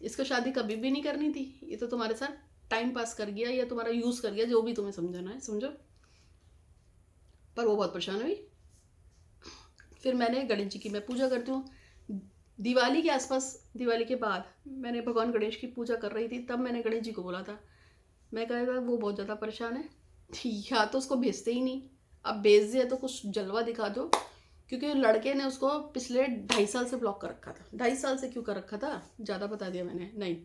इसको शादी कभी भी नहीं करनी थी, ये तो तुम्हारे साथ टाइम पास कर गया या तुम्हारा यूज़ कर गया, जो भी तुम्हें समझाना है समझो। पर वो बहुत परेशान हुई। फिर मैंने गणेश जी की मैं पूजा करती हूँ। दिवाली के आसपास, दिवाली के बाद मैंने भगवान गणेश की पूजा कर रही थी, तब मैंने गणेश जी को बोला था, मैं कहा था वो बहुत ज़्यादा परेशान है, या तो उसको भेजते ही नहीं, अब भेज दिया तो कुछ जलवा दिखा दो, क्योंकि लड़के ने उसको पिछले 2.5 साल से ब्लॉक कर रखा था। 2.5 साल से क्यों कर रखा था, ज़्यादा बता दिया मैंने, नहीं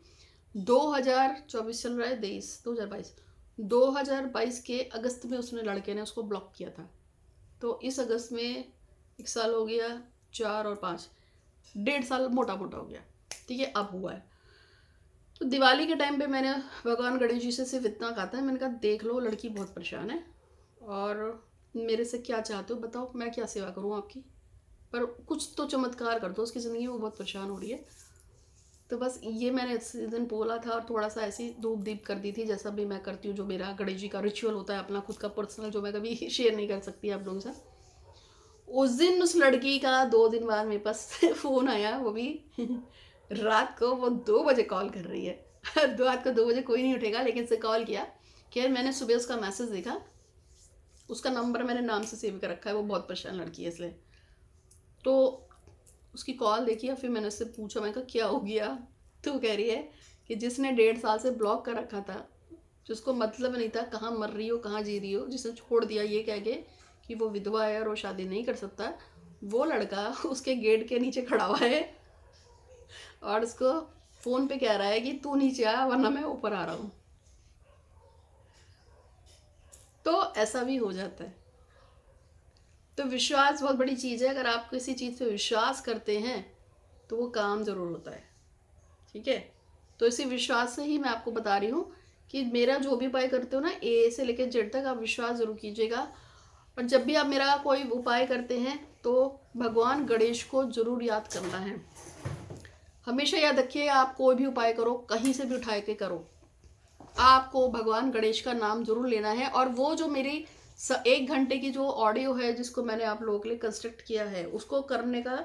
2024 चल रहा है, 2022 के अगस्त में उसने लड़के ने उसको ब्लॉक किया था। तो इस अगस्त में 1 साल हो गया, 4 और 5, 1.5 साल मोटा मोटा हो गया, ठीक है, अब हुआ है। तो दिवाली के टाइम पे मैंने भगवान गणेश जी से सिर्फ इतना कहा था, मैंने कहा देख लो लड़की बहुत परेशान है और मेरे से क्या चाहते हो बताओ, मैं क्या सेवा करूँ आपकी, पर कुछ तो चमत्कार कर दो, उसकी ज़िंदगी में बहुत परेशान हो रही है। तो बस ये मैंने इस दिन बोला था और थोड़ा सा ऐसी धूप दीप कर दी थी, जैसा भी मैं करती हूँ, जो मेरा गणेश जी का रिचुअल होता है अपना खुद का पर्सनल, जो मैं कभी शेयर नहीं कर सकती आप लोगों से। उस दिन उस लड़की का 2 दिन बाद मेरे पास फ़ोन आया, वो भी रात को, वो 2 बजे कॉल कर रही है। रात को 2 बजे कोई नहीं उठेगा, लेकिन उससे कॉल किया कि मैंने सुबह उसका मैसेज देखा, उसका नंबर मैंने नाम से सेव कर रखा है, वो बहुत परेशान लड़की है इसलिए। तो उसकी कॉल देखी और फिर मैंने उससे पूछा, मैं कहा क्या हो गया, तो कह रही है कि जिसने 1.5 साल से ब्लॉक कर रखा था, जिसको मतलब नहीं था कहाँ मर रही हो कहाँ जी रही हो, जिसने छोड़ दिया ये कह के कि वो विधवा है और वो शादी नहीं कर सकता, वो लड़का उसके गेट के नीचे खड़ा हुआ है और उसको फ़ोन पे कह रहा है कि तू नीचे आ वरना मैं ऊपर आ रहा हूँ। तो ऐसा भी हो जाता है। तो विश्वास बहुत बड़ी चीज़ है, अगर आप किसी चीज़ पे विश्वास करते हैं तो वो काम ज़रूर होता है, ठीक है। तो इसी विश्वास से ही मैं आपको बता रही हूँ कि मेरा जो भी उपाय करते हो ना, ए से लेकर जेड तक आप विश्वास ज़रूर कीजिएगा। और जब भी आप मेरा कोई उपाय करते हैं तो भगवान गणेश को ज़रूर याद करना है। हमेशा याद रखिए, आप कोई भी उपाय करो, कहीं से भी उठा के करो, आपको भगवान गणेश का नाम जरूर लेना है। और वो जो मेरी 1 घंटे की जो ऑडियो है जिसको मैंने आप लोगों के लिए कंस्ट्रक्ट किया है, उसको करने का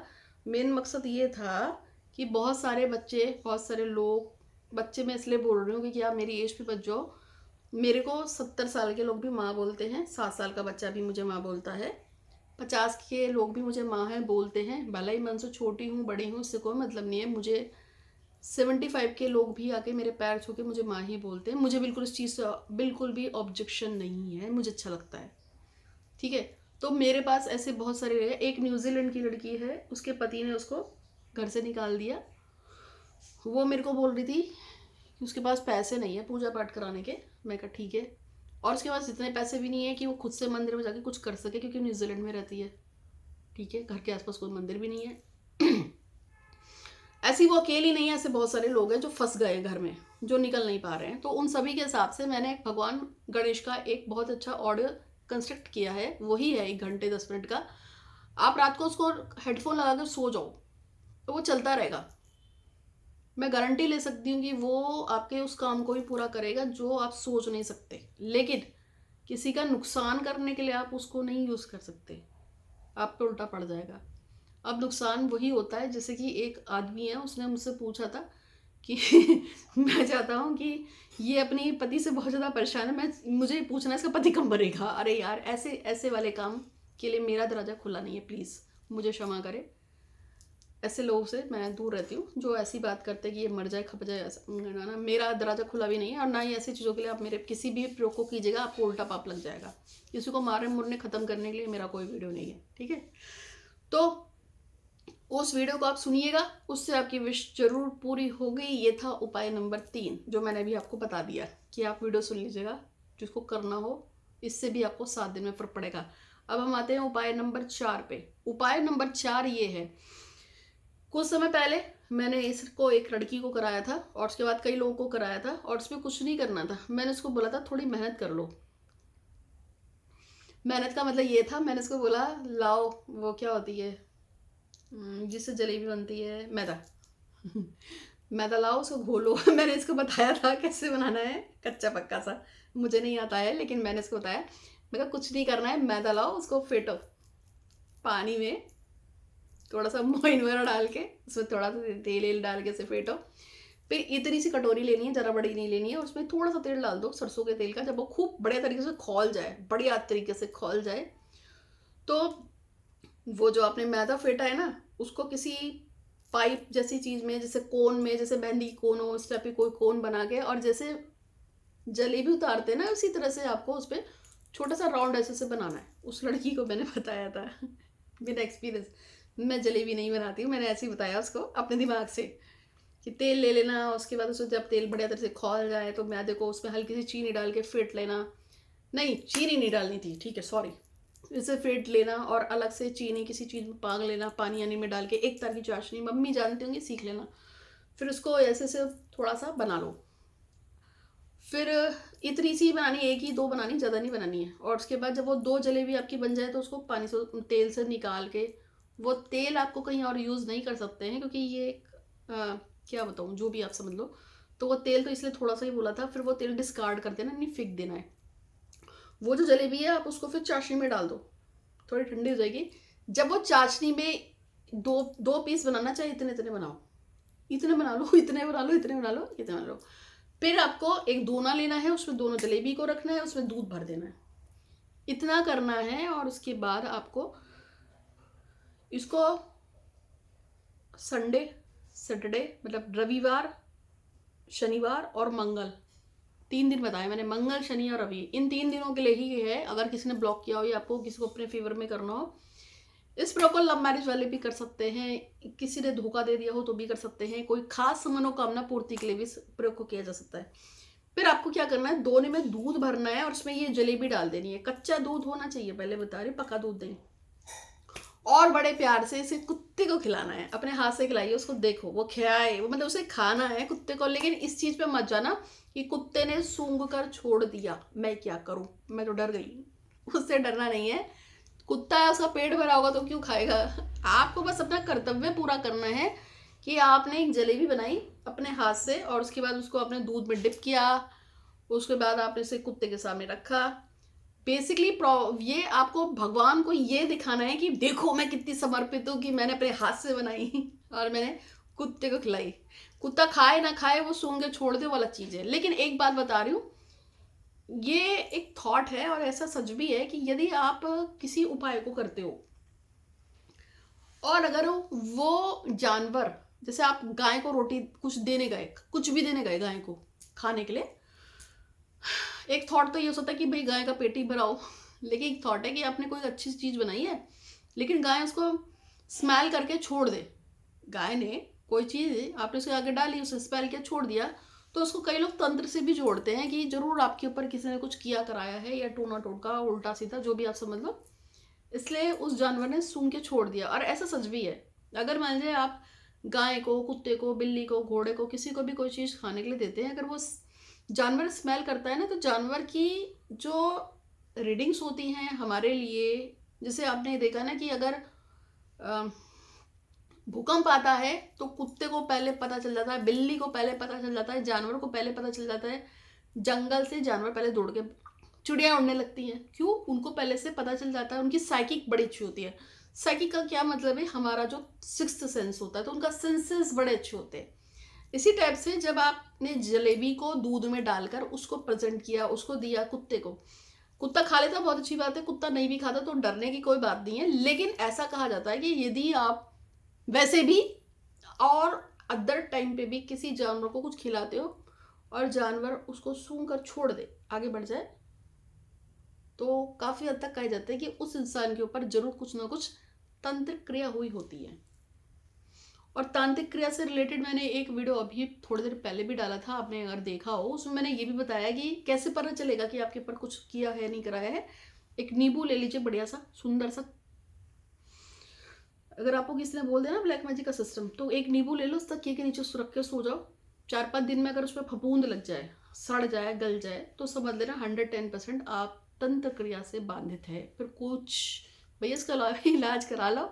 मेन मकसद ये था कि बहुत सारे बच्चे, बहुत सारे लोग, बच्चे मैं इसलिए बोल रही हूँ क्योंकि आप मेरी एज पे बच जाओ, मेरे को 70 साल के लोग भी माँ बोलते हैं, 7 साल का बच्चा भी मुझे माँ बोलता है, 50 के लोग भी मुझे माँ है बोलते हैं। भले ही मैं उनसे छोटी हूँ बड़ी हूँ इससे कोई मतलब नहीं है। मुझे 75 के लोग भी आके मेरे पैर छू के मुझे माँ ही बोलते हैं। मुझे बिल्कुल इस चीज़ से बिल्कुल भी ऑब्जेक्शन नहीं है, मुझे अच्छा लगता है, ठीक है। तो मेरे पास ऐसे बहुत सारे रहे। एक न्यूजीलैंड की लड़की है, उसके पति ने उसको घर से निकाल दिया। वो मेरे को बोल रही थी कि उसके पास पैसे नहीं है पूजा पाठ कराने के। मैं कहा ठीक है। और उसके पास इतने पैसे भी नहीं है कि वो खुद से मंदिर में जाके कुछ कर सके, क्योंकि न्यूजीलैंड में रहती है, ठीक है। घर के आसपास कोई मंदिर भी नहीं है। ऐसी वो अकेली नहीं है, ऐसे बहुत सारे लोग हैं जो फंस गए घर में, जो निकल नहीं पा रहे हैं। तो उन सभी के हिसाब से मैंने भगवान गणेश का एक बहुत अच्छा ऑडियो कंस्ट्रक्ट किया है। वही है 1 घंटे 10 मिनट का। आप रात को उसको हेडफोन लगा कर सो जाओ तो वो चलता रहेगा। मैं गारंटी ले सकती हूँ कि वो आपके उस काम को भी पूरा करेगा जो आप सोच नहीं सकते। लेकिन किसी का नुकसान करने के लिए आप उसको नहीं यूज़ कर सकते, आप पे उल्टा पड़ जाएगा। अब नुकसान वही होता है, जैसे कि एक आदमी है, उसने मुझसे पूछा था कि मैं चाहता हूँ कि ये अपनी पति से बहुत ज़्यादा परेशान है, मैं मुझे पूछना है इसका पति कब मरेगा। अरे यार, ऐसे ऐसे वाले काम के लिए मेरा दरवाज़ा खुला नहीं है, प्लीज़ मुझे क्षमा करें। ऐसे लोगों से मैं दूर रहती हूँ जो ऐसी बात करते हैं कि ये मर जाए खप जाए, ऐसा ना, मेरा दरवाज़ा खुला भी नहीं है। और ना ही ऐसी चीज़ों के लिए आप मेरे किसी भी प्रयोग को कीजिएगा, आपको उल्टा पाप लग जाएगा। किसी को मारने मुरने ख़त्म करने के लिए मेरा कोई वीडियो नहीं है, ठीक है। तो उस वीडियो को आप सुनिएगा, उससे आपकी विश जरूर पूरी होगी। ये था उपाय नंबर 3 जो मैंने अभी आपको बता दिया कि आप वीडियो सुन लीजिएगा, जिसको करना हो। इससे भी आपको 7 दिन में फर्क पड़ेगा। अब हम आते हैं उपाय नंबर 4 पे। उपाय नंबर 4 ये है, कुछ समय पहले मैंने इसको एक लड़की को कराया था और उसके बाद कई लोगों को कराया था, और उसमें कुछ नहीं करना था। मैंने उसको बोला था थोड़ी मेहनत कर लो। मेहनत का मतलब ये था, मैंने उसको बोला लाओ वो क्या होती है जिससे जलेबी बनती है, मैदा। मैदा लाओ, उसको घोलो। मैंने इसको बताया था कैसे बनाना है, कच्चा पक्का सा मुझे नहीं आता है, लेकिन मैंने इसको बताया। मैं कहा कुछ नहीं करना है, मैदा लाओ, उसको फेंटो पानी में, थोड़ा सा मोइन वगैरह डाल के, उसमें थोड़ा सा तेल डाल के उसे फेंटो। फिर इतनी सी कटोरी लेनी है, ज़रा बड़ी नहीं लेनी है, उसमें थोड़ा सा तेल डाल दो, सरसों के तेल का। जब वो खूब बढ़िया तरीके से खौल जाए, बढ़िया तरीके से खौल जाए, तो वो जो आपने मैदा फेंटा है ना, उसको किसी पाइप जैसी चीज़ में, जैसे कोन में, जैसे मेहंदी कोन हो उस टाइप की कोई कोन बना के, और जैसे जलेबी उतारते हैं ना, उसी तरह से आपको उस पर छोटा सा राउंड ऐसे से बनाना है। उस लड़की को मैंने बताया था बिना एक्सपीरियंस, मैं जलेबी नहीं बनाती हूँ, मैंने ऐसे ही बताया उसको अपने दिमाग से कि तेल ले लेना, उसके बाद उसको जब तेल बढ़िया तरह से खौल जाए तो मैदे को उसमें हल्की सी चीनी डाल के फेंट लेना। नहीं, चीनी नहीं डालनी थी, ठीक है, सॉरी। इसे फेंट लेना और अलग से चीनी किसी चीज़ में पाग लेना, पानी यानी में डाल के, एक तरह की चाशनी, मम्मी जानती होंगी, सीख लेना। फिर उसको ऐसे से थोड़ा सा बना लो। फिर इतनी सी बनानी, एक ही 2 बनानी, ज़्यादा नहीं बनानी है। और उसके बाद जब वो 2 जलेबी आपकी बन जाए तो उसको पानी से, तेल से निकाल के, वो तेल आपको कहीं और यूज़ नहीं कर सकते हैं क्योंकि ये एक क्या बताऊँ, जो भी आप समझ लो। तो वो तेल तो इसलिए थोड़ा सा ही बोला था। फिर वो तेल डिस्कार्ड कर देना, नहीं फेंक देना है। वो जो जलेबी है आप उसको फिर चाशनी में डाल दो, थोड़ी ठंडी हो जाएगी। जब वो चाशनी में 2 पीस बनाना, चाहे इतने इतने बनाओ, इतने बना लो, इतने बना लो, इतने बना लो, इतने बना लो। फिर आपको एक दोना लेना है, उसमें दोनों जलेबी को रखना है, उसमें दूध भर देना है, इतना करना है। और उसके बाद आपको इसको संडे, सैटरडे, मतलब रविवार, शनिवार और मंगल, 3 दिन बताए मैंने, मंगल शनि और रवि, इन 3 दिनों के लिए ही है। अगर किसी ने ब्लॉक किया हो या आपको किसी को अपने फेवर में करना हो, इस प्रयोग को लव मैरिज वाले भी कर सकते हैं, किसी ने धोखा दे दिया हो तो भी कर सकते हैं, कोई खास मनोकामना पूर्ति के लिए भी इस प्रयोग को किया जा सकता है। फिर आपको क्या करना है, दोने में दूध भरना है और उसमें ये जलेबी डाल देनी है। कच्चा दूध होना चाहिए, पहले बता रही, पका दूध नहीं। और बड़े प्यार से इसे कुत्ते को खिलाना है, अपने हाथ से खिलाइए उसको, देखो वो खाए, वो मतलब उसे खाना है कुत्ते को। लेकिन इस चीज़ पे मत जाना कि कुत्ते ने सूंघ कर छोड़ दिया, मैं क्या करूं, मैं तो डर गई। उससे डरना नहीं है, कुत्ता है, उसका पेट भरा होगा तो क्यों खाएगा। आपको बस अपना कर्तव्य पूरा करना है कि आपने एक जलेबी बनाई अपने हाथ से और उसके बाद उसको अपने दूध में डिप किया, उसके बाद आपने इसे कुत्ते के सामने रखा। बेसिकली ये आपको भगवान को ये दिखाना है कि देखो मैं कितनी समर्पित हूँ कि मैंने अपने हाथ से बनाई और मैंने कुत्ते को खिलाई। कुत्ता खाए ना खाए वो सूंघ के छोड़ दे वाला चीज़ है। लेकिन एक बात बता रही हूँ, ये एक थॉट है और ऐसा सच भी है कि यदि आप किसी उपाय को करते हो और अगर वो जानवर, जैसे आप गाय को रोटी कुछ देने गए, कुछ भी देने गए गाय को खाने के लिए, एक थॉट तो ये हो सकता है कि भाई गाय का पेट ही भराओ, लेकिन एक थॉट है कि आपने कोई अच्छी चीज़ बनाई है लेकिन गाय उसको स्मेल करके छोड़ दे। गाय ने कोई चीज़ आपने उसके आगे डाली, उसे स्मेल किया, छोड़ दिया, तो उसको कई लोग तंत्र से भी जोड़ते हैं कि जरूर आपके ऊपर किसी ने कुछ किया कराया है, या टोना टोटका, उल्टा सीधा, जो भी आप समझ लो, इसलिए उस जानवर ने सूंघ के छोड़ दिया। और ऐसा सच भी है। अगर मान लीजिए आप गाय को, कुत्ते को, बिल्ली को, घोड़े को, किसी को भी कोई चीज़ खाने के लिए देते हैं, अगर वो जानवर स्मेल करता है ना, तो जानवर की जो रीडिंग्स होती हैं हमारे लिए, जैसे आपने देखा ना कि अगर भूकंप आता है तो कुत्ते को पहले पता चल जाता है, बिल्ली को पहले पता चल जाता है, जानवर को पहले पता चल जाता है। जंगल से जानवर पहले दौड़ के, चिड़िया उड़ने लगती हैं, क्यों? उनको पहले से पता चल जाता है। उनकी साइकिक बड़ी अच्छी होती है। साइकिक का क्या मतलब है? हमारा जो सिक्स्थ सेंस होता है, तो उनका सेंसेस बड़े अच्छे होते हैं। इसी टाइप से जब आपने जलेबी को दूध में डालकर उसको प्रेजेंट किया, उसको दिया कुत्ते को, कुत्ता खा लेता, बहुत अच्छी बात है। कुत्ता नहीं भी खाता तो डरने की कोई बात नहीं है। लेकिन ऐसा कहा जाता है कि यदि आप वैसे भी और अदर टाइम पे भी किसी जानवर को कुछ खिलाते हो और जानवर उसको सूंघ कर छोड़ दे, आगे बढ़ जाए, तो काफ़ी हद तक कहा जाता है कि उस इंसान के ऊपर जरूर कुछ ना कुछ तांत्रिक क्रिया हुई होती है। और तांत्रिक क्रिया से रिलेटेड मैंने एक वीडियो अभी थोड़ी देर पहले भी डाला था, आपने अगर देखा हो, उसमें मैंने ये भी बताया कि कैसे पता चलेगा कि आपके ऊपर कुछ किया है नहीं कराया है। एक नींबू ले लीजिए, बढ़िया सा सुंदर सा। अगर आपको किसी ने बोल दिया ना ब्लैक मैजिक का सिस्टम, तो एक नींबू ले लो, उस तकिए के नीचे रख के सो जाओ। 4-5 दिन में अगर उस पर फफूंद लग जाए, सड़ जाए, गल जाए, तो समझ लेना 110% आप तंत्र क्रिया से बाधित है। फिर कुछ भैया इसका इलाज करा लो,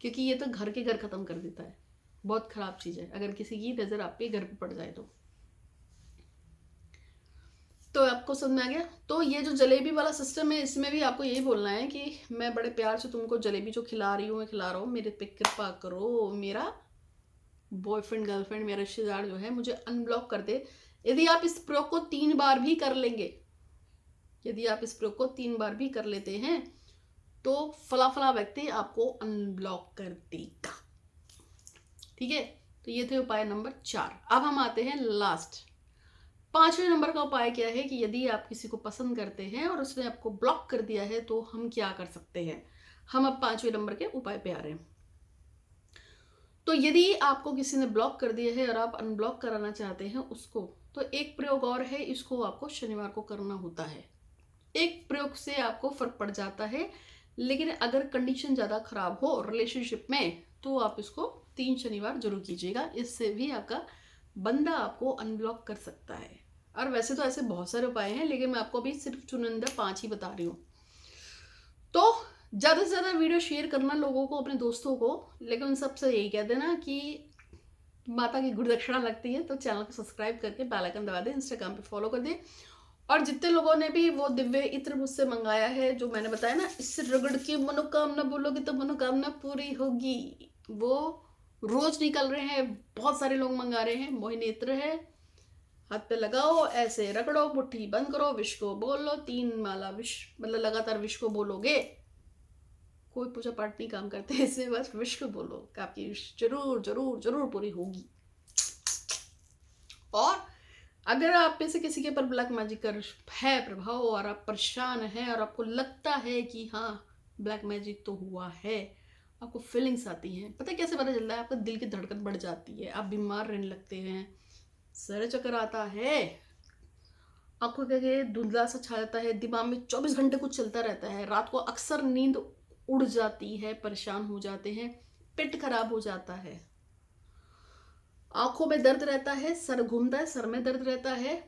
क्योंकि ये तो घर के घर खत्म कर देता है। बहुत खराब चीज़ है अगर किसी की नज़र आपके घर पे पड़ जाए तो आपको समझ में आ गया। तो ये जो जलेबी वाला सिस्टम है, इसमें भी आपको यही बोलना है कि मैं बड़े प्यार से तुमको जलेबी जो खिला रही हूँ, मैं खिला रहा हूँ, मेरे पे कृपा करो, मेरा बॉयफ्रेंड, गर्लफ्रेंड, मेरा रिश्तेदार जो है मुझे अनब्लॉक कर दे। यदि आप इस प्रयोग को 3 बार भी कर लेंगे, यदि आप इस प्रयोग को 3 बार भी कर लेते हैं, तो फला फला व्यक्ति आपको अनब्लॉक कर देगा। ठीक है, तो ये थे उपाय नंबर 4। अब हम आते हैं लास्ट 5वें नंबर का उपाय। क्या है कि यदि आप किसी को पसंद करते हैं और उसने आपको ब्लॉक कर दिया है, तो हम क्या कर सकते हैं। हम अब 5वें नंबर के उपाय पे आ रहे हैं। तो यदि आपको किसी ने ब्लॉक कर दिया है और आप अनब्लॉक कराना चाहते हैं उसको, तो एक प्रयोग और है, इसको आपको शनिवार को करना होता है। एक प्रयोग से आपको फर्क पड़ जाता है, लेकिन अगर कंडीशन ज़्यादा खराब हो रिलेशनशिप में, तो आप इसको 3 शनिवार जरूर कीजिएगा। इससे भी आपका बंदा आपको अनब्लॉक कर सकता है। और वैसे तो ऐसे बहुत सारे उपाय हैं, लेकिन मैं आपको अभी सिर्फ चुनिंदा 5 ही बता रही हूँ। तो ज़्यादा से ज़्यादा वीडियो शेयर करना लोगों को, अपने दोस्तों को, लेकिन उन सबसे यही कह देना कि माता की गुरुदक्षिणा लगती है। तो चैनल को सब्सक्राइब करके बेल आइकन दबा दें, इंस्टाग्राम पे फॉलो कर दें। और जितने लोगों ने भी वो दिव्य इत्र मुझसे मंगाया है, जो मैंने बताया ना, इससे रगड़ के मनोकामना बोलोगे तो मनोकामना पूरी होगी, वो रोज निकल रहे हैं। बहुत सारे लोग मंगा रहे हैं। मोहिनी इत्र है, हाथ पे लगाओ, ऐसे रगड़ो, मुट्ठी बंद करो, विश को बोलो, 3 माला विश, मतलब लगातार विश को बोलोगे। कोई पूजा पाठ नहीं काम करते, इससे बस विश को बोलो, आपकी विश जरूर जरूर जरूर पूरी होगी। और अगर आप में से किसी के ऊपर ब्लैक मैजिक का है प्रभाव और आप परेशान हैं और आपको लगता है कि हाँ ब्लैक मैजिक तो हुआ है, आपको फीलिंग्स आती हैं, पता है कैसे पता चलता है? आपका दिल की धड़कन बढ़ जाती है, आप बीमार रहने लगते हैं, सर चक्कर आता है, आंखों के धुंधला सा छा जाता है, दिमाग में 24 घंटे कुछ चलता रहता है, रात को अक्सर नींद उड़ जाती है, परेशान हो जाते हैं, पेट खराब हो जाता है, आंखों में दर्द रहता है, सर घूमता है, सर में दर्द रहता है,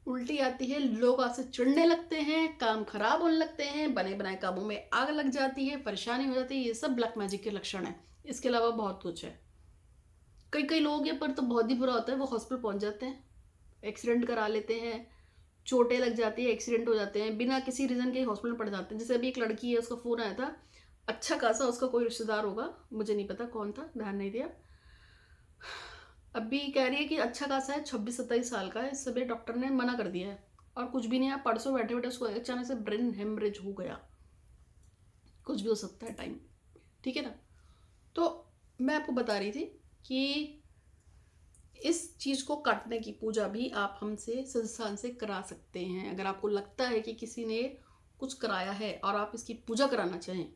उल्टी आती है, लोग आपसे चिढ़ने लगते हैं, काम खराब होने लगते हैं, बने बनाए कामों में आग लग जाती है, परेशानी हो जाती है, ये सब ब्लैक मैजिक के लक्षण है। इसके अलावा बहुत कुछ है। कई कई लोग ये पर तो बहुत ही बुरा होता है, वो हॉस्पिटल पहुंच जाते हैं, एक्सीडेंट करा लेते हैं, चोटें लग जाती है, एक्सीडेंट हो जाते हैं, बिना किसी रीज़न के हॉस्पिटल पड़ जाते हैं। जैसे अभी एक लड़की है, उसका फ़ोन आया था, अच्छा खासा उसका कोई रिश्तेदार होगा, मुझे नहीं पता कौन था, ध्यान नहीं दिया। अभी कह रही है कि अच्छा खासा है, 26-27 साल का है। इस समय डॉक्टर ने मना कर दिया है और कुछ भी नहीं है। परसों बैठे बैठे उसको अचानक से ब्रेन हेमरेज हो गया। कुछ भी हो सकता है टाइम, ठीक है ना। तो मैं आपको बता रही थी कि इस चीज़ को काटने की पूजा भी आप हमसे संस्थान से करा सकते हैं। अगर आपको लगता है कि किसी ने कुछ कराया है और आप इसकी पूजा कराना चाहें,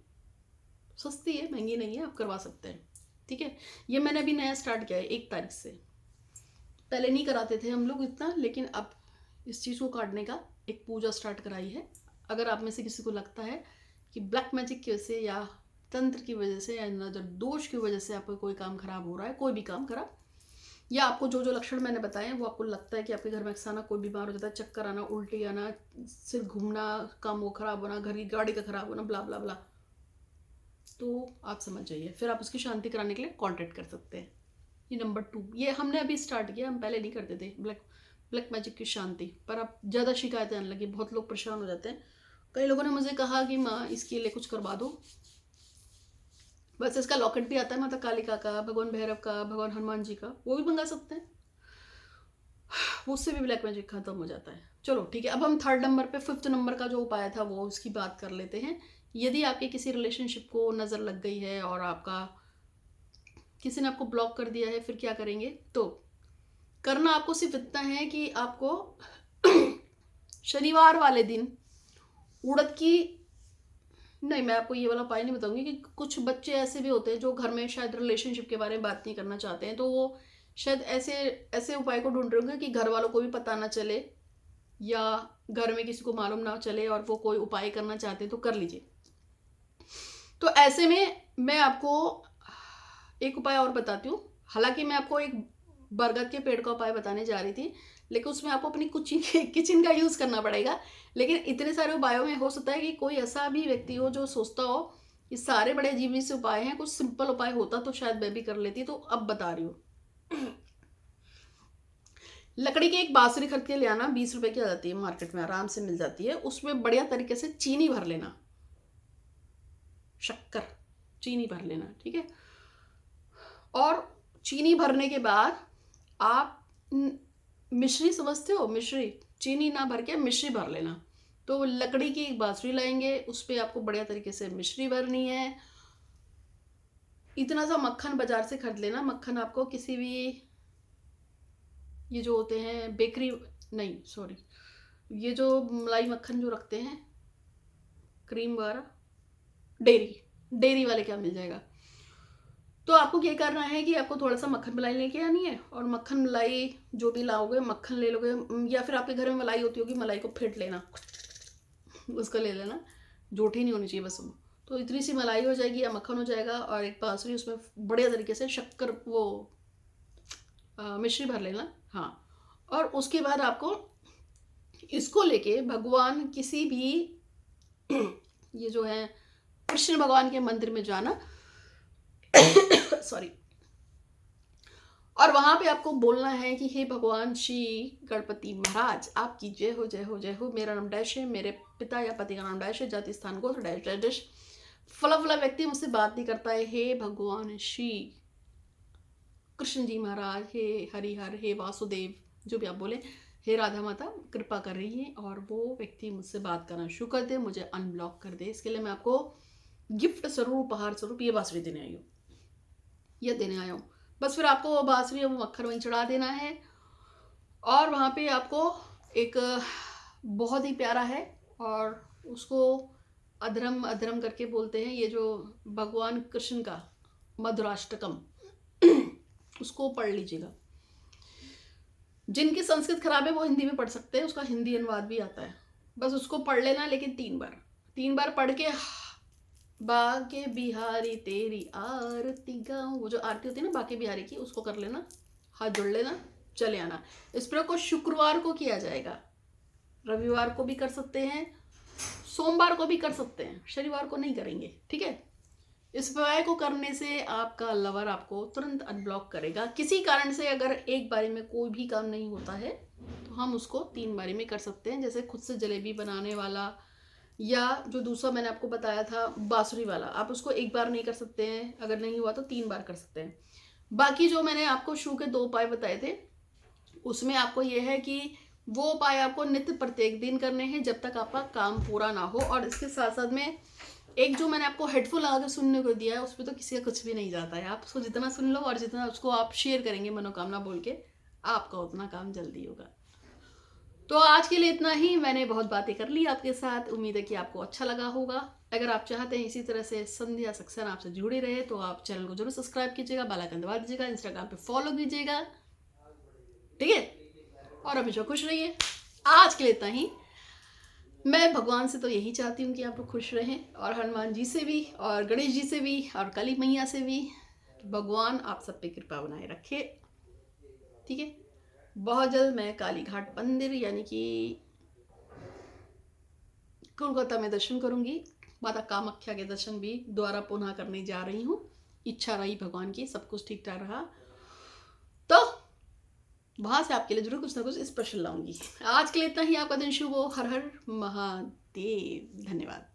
सस्ती है, महंगी नहीं है, आप करवा सकते हैं, ठीक है। ये मैंने अभी नया स्टार्ट किया है 1 तारीख से। पहले नहीं कराते थे हम लोग इतना, लेकिन अब इस चीज़ को काटने का एक पूजा स्टार्ट कराई है। अगर आप में से किसी को लगता है कि ब्लैक मैजिक की वजह से या तंत्र की वजह से या नजर दोष की वजह से आपका कोई काम खराब हो रहा है, कोई भी काम खराब, या आपको जो जो लक्षण मैंने बताए हैं वो आपको लगता है कि आपके घर में अक्सर कोई बीमार हो जाता है, चक्कर आना, उल्टी आना, सिर घूमना, काम वो खराब होना, घर की गाड़ी का खराब होना, ब्ला ब्ला ब्ला, तो आप समझ जाइए। फिर आप उसकी शांति कराने के लिए कांटेक्ट कर सकते हैं। ये नंबर 2, ये हमने अभी स्टार्ट किया, हम पहले नहीं करते थे ब्लैक मैजिक की शांति, पर अब ज़्यादा शिकायतें आने लगी, बहुत लोग परेशान हो जाते हैं। कई लोगों ने मुझे कहा कि माँ इसके लिए कुछ करवा दो। बस इसका लॉकेट भी आता है माता कालिका का, भगवान भैरव का, भगवान हनुमान जी का, वो भी मंगा सकते हैं, उससे भी ब्लैक मैजिक खत्म हो जाता है। चलो ठीक है, अब हम 3rd नंबर पे 5th नंबर का जो उपाय था वो उसकी बात कर लेते हैं। यदि आपके किसी रिलेशनशिप को नज़र लग गई है और आपका किसी ने आपको ब्लॉक कर दिया है, फिर क्या करेंगे? तो करना आपको सिर्फ इतना है कि आपको शनिवार वाले दिन उड़द की, नहीं मैं आपको ये वाला उपाय नहीं बताऊंगी कि कुछ बच्चे ऐसे भी होते हैं जो घर में शायद रिलेशनशिप के बारे में बात नहीं करना चाहते हैं, तो वो शायद ऐसे ऐसे उपाय को ढूंढ रहे होंगे कि घर वालों को भी पता ना चले या घर में किसी को मालूम ना चले और वो कोई उपाय करना चाहते हैं तो कर लीजिए। तो ऐसे में मैं आपको एक उपाय और बताती हूँ। हालांकि मैं आपको एक बरगद के पेड़ का उपाय बताने जा रही थी, लेकिन उसमें आपको अपनी किचन का यूज़ करना पड़ेगा। लेकिन इतने सारे उपायों में हो सकता है कि कोई ऐसा भी व्यक्ति हो जो सोचता हो कि सारे बड़े अजीब से उपाय हैं, कुछ सिंपल उपाय होता तो शायद मैं भी कर लेती। तो अब बता रही हूँ। लकड़ी की एक बांसुरी खरीद के ले आना, 20 रुपए की आ जाती है, मार्केट में आराम से मिल जाती है। उसमें बढ़िया तरीके से चीनी भर लेना, शक्कर चीनी भर लेना, ठीक है। और चीनी भरने के बाद आप मिश्री समझते हो, मिश्री, चीनी ना भर के मिश्री भर लेना। तो लकड़ी की एक बांसुरी लाएंगे, उस पर आपको बढ़िया तरीके से मिश्री भरनी है। इतना सा मक्खन बाजार से खरीद लेना। मक्खन आपको किसी भी, ये जो होते हैं बेकरी, नहीं सॉरी, ये जो मलाई मक्खन जो रखते हैं, क्रीम वगैरह, डेयरी वाले क्या मिल जाएगा। तो आपको क्या करना है कि आपको थोड़ा सा मक्खन मलाई लेके आनी है, और मक्खन मलाई जो भी लाओगे, मक्खन ले लोगे, या फिर आपके घर में मलाई होती होगी, मलाई को फेंट लेना, उसको ले लेना, जोठी नहीं होनी चाहिए बस वो। तो इतनी सी मलाई हो जाएगी या मक्खन हो जाएगा, और एक बांसुरी, उसमें बढ़िया तरीके से शक्कर वो मिश्री भर लेना। हाँ, और उसके बाद आपको इसको लेके भगवान किसी भी ये जो है कृष्ण भगवान के मंदिर में जाना सॉरी, और वहां पे आपको बोलना है कि हे भगवान श्री गणपति महाराज, आपकी जय हो, जय हो, जय हो। मेरा नाम डैश है, मेरे पिता या पति का नाम डैश है, जाति स्थान गोत्र डैश डैश डैश, फला फला व्यक्ति मुझसे बात नहीं करता है, हे भगवान श्री कृष्ण जी महाराज, हे हरिहर, हे वासुदेव, जो भी आप बोले, हे राधा माता कृपा कर रही है और वो व्यक्ति मुझसे बात करना शुरू कर दे, मुझे अनब्लॉक कर दे। इसके लिए मैं आपको गिफ्ट स्वरूप, उपहार स्वरूप ये बांसुरी देने आई हूँ, ये देने आया हूँ। बस फिर आपको वो बांसुरी, वो मक्खन वहीं चढ़ा देना है, और वहाँ पे आपको एक बहुत ही प्यारा है, और उसको अधरम अधरम करके बोलते हैं, ये जो भगवान कृष्ण का मधुराष्टकम, उसको पढ़ लीजिएगा। जिनकी संस्कृत खराब है वो हिंदी में पढ़ सकते हैं, उसका हिंदी अनुवाद भी आता है। बस उसको पढ़ लेना, लेकिन 3 बार पढ़ के बाके बिहारी तेरी आरती गाऊं, वो जो आरती होती है ना बाके बिहारी की, उसको कर लेना, हाथ जोड़ लेना, चले आना। इस प्रयोग को शुक्रवार को किया जाएगा, रविवार को भी कर सकते हैं, सोमवार को भी कर सकते हैं, शनिवार को नहीं करेंगे, ठीक है। इस उपाय को करने से आपका लवर आपको तुरंत अनब्लॉक करेगा। किसी कारण से अगर एक बारी में कोई भी काम नहीं होता है तो हम उसको 3 बारी में कर सकते हैं। जैसे खुद से जलेबी बनाने वाला या जो दूसरा मैंने आपको बताया था बांसुरी वाला, आप उसको 1 बार नहीं कर सकते हैं, अगर नहीं हुआ तो 3 बार कर सकते हैं। बाकी जो मैंने आपको शू के 2 उपाय बताए थे, उसमें आपको ये है कि वो उपाय आपको नित्य प्रत्येक दिन करने हैं जब तक आपका काम पूरा ना हो। और इसके साथ साथ में एक जो मैंने आपको हेडफोन लगा के सुनने को दिया है, उसमें तो किसी का कुछ भी नहीं जाता है। आप उसको जितना सुन लो और जितना उसको आप शेयर करेंगे मनोकामना बोल के, आपका उतना काम जल्दी होगा। तो आज के लिए इतना ही। मैंने बहुत बातें कर ली आपके साथ, उम्मीद है कि आपको अच्छा लगा होगा। अगर आप चाहते हैं इसी तरह से संध्या सक्सेना आपसे जुड़ी रहे तो आप चैनल को जरूर सब्सक्राइब कीजिएगा, बेल आइकन दबा दीजिएगा, इंस्टाग्राम पे फॉलो कीजिएगा, ठीक है। और हमेशा खुश रहिए। आज के लिए इतना ही। मैं भगवान से तो यही चाहती हूँ कि आप लोग खुश रहें, और हनुमान जी से भी, और गणेश जी से भी, और काली मैया से भी, भगवान आप सब पे कृपा बनाए रखे, ठीक है। बहुत जल्द मैं काली घाट मंदिर यानी कि कोलकाता में दर्शन करूंगी। माता कामाख्या के दर्शन भी दोबारा पुनः करने जा रही हूँ। इच्छा रही भगवान की, सब कुछ ठीक ठाक रहा तो वहां से आपके लिए जरूर कुछ ना कुछ स्पेशल लाऊंगी। आज के लिए इतना ही। आपका दिन शुभ हो। हर हर महादेव। धन्यवाद।